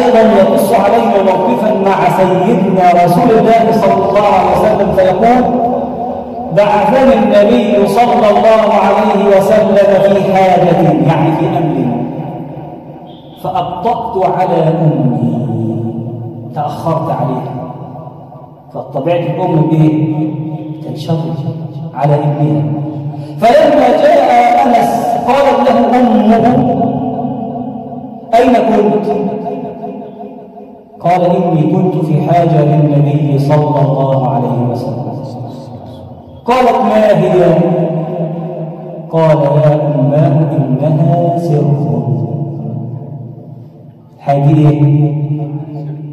أيضا يقص علينا موقفا مع سيدنا رسول الله صلى الله عليه وسلم فيقول: بعثني النبي صلى الله عليه وسلم في حاجة، يعني في أمر، فأبطأت على أمي، تأخرت عليها. فطبيعة الأم بإيه؟ تنشغل على ابنها. فلما جاء أنس قالت له أمه: أين كنت؟ قال: إني كنت في حاجة للنبي صلى الله عليه وسلم. قالت: ما هي؟ قال: يا أماه إنها سر. حاجة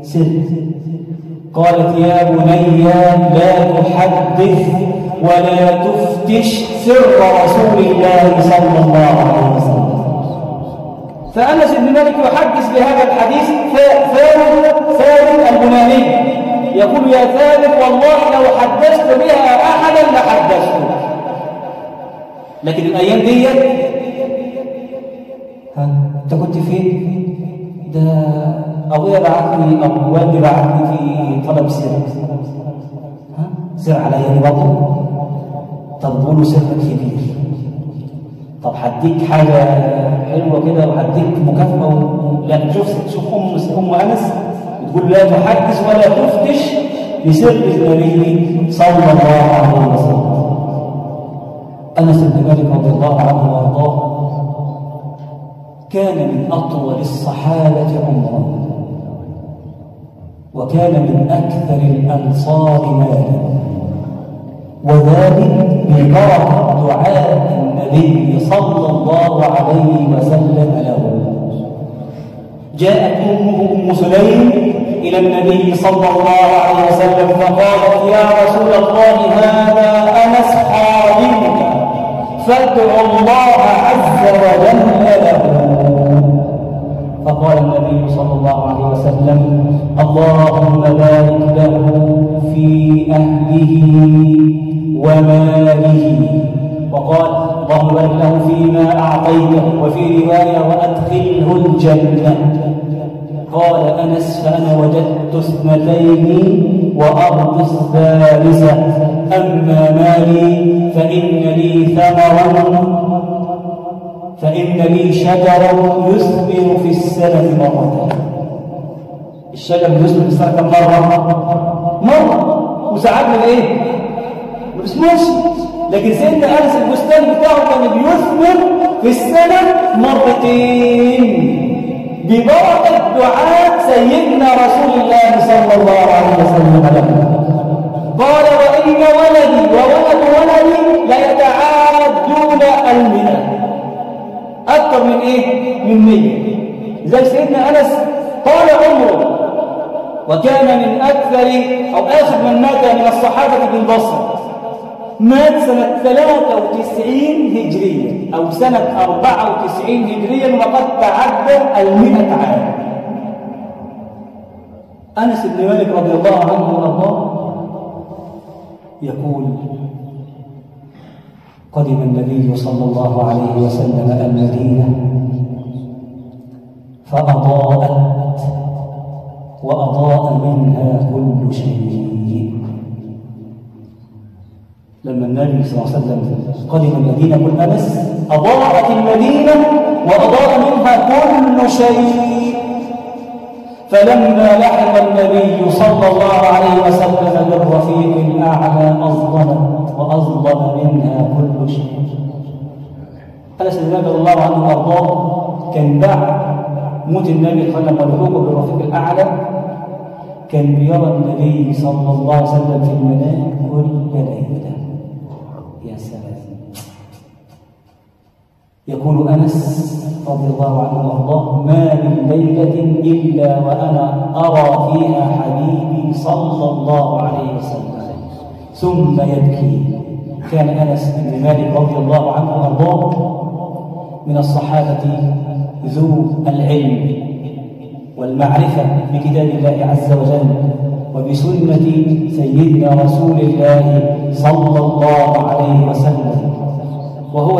سر. قالت: يا بني لا تحدث ولا تفتش سر رسول الله صلى الله عليه وسلم. فأنس بن مالك يحدث بهذا الحديث ثابت البناني يقول: يا ثابت والله لو حدثت بها أحدا لحدثته. لكن الأيام دي أنت كنت فين؟ ده أبويا بعتني أو والدي بعتني في طلب سر. سر على يدي برضه؟ طب قولوا سر كبير. طب هديك حاجة حلوة كده وهديك مكافأة لا تشوف أم أنس بتقول: لا تحدث ولا تفتش بسر النبي صلى الله عليه وسلم. أنس بن مالك رضي الله عنه وأرضاه كان من أطول الصحابة عمرا، وكان من أكثر الأنصار مالا، وذلك ببركة دعاء النبي صلى الله عليه وسلم له. جاءت أمه أم سليم إلى النبي صلى الله عليه وسلم فقالت: يا رسول الله هذا أنس حاضنك فادع الله عز وجل له. فقال النبي صلى الله عليه وسلم: اللهم بارك له في أهله وماله. وقال: اللهم بارك له فيما أعطيته. وفي رواية: وأدخله الجنة. قال أنس: فأنا وجدت اثنتين وأرض الثالثة، أما مالي فإن لي شجر يثمر في السنة مرتين. الشجر يثمر في السنة كم مرة؟ وساعات من إيه؟ ما بيسمعش. لكن سيدنا أنس البستان بتاعه كان بيثمر في السنة مرتين ببركة دعاء سيدنا رسول الله صلى الله عليه وسلم له. قال: وإن ولدي وولد ولدي ليتعادون 100، أكثر من إيه؟ من 100. زي سيدنا أنس طال عمره، وكان من أكثر أو آخر من مات من الصحابة بالبصرة. مات سنة 93 هجرية أو سنة 94 هجريا، وقد تعدى 100 عام. أنس بن مالك رضي الله عنه وأرضاه يقول: قدم النبي صلى الله عليه وسلم المدينة فأضاءت وأضاء منها كل شيء. لما النبي صلى الله عليه وسلم قدم المدينة كل أنس أضاءت المدينة وأضاء منها كل شيء. فلما لحق النبي صلى الله عليه وسلم بالرفيق الأعلى أظلمت وأظلم منها كل شيء. أنس بن مالك رضي الله عنه وأرضاه كان بعد موت النبي صلى الله عليه وسلم ولحوقه بالرفيق الأعلى كان بيرى النبي صلى الله عليه وسلم في المنام كل ليلة. يا سلام. يقول أنس رضي الله عنه وارضاه: ما من ليلة إلا وأنا أرى فيها حبيبي صلى الله عليه وسلم ثم يبكي. كان أنس بن مالك رضي الله عنه وارضاه من الصحابة ذو العلم والمعرفة بكتاب الله عز وجل وبسنة سيدنا رسول الله صلى الله عليه وسلم، وهو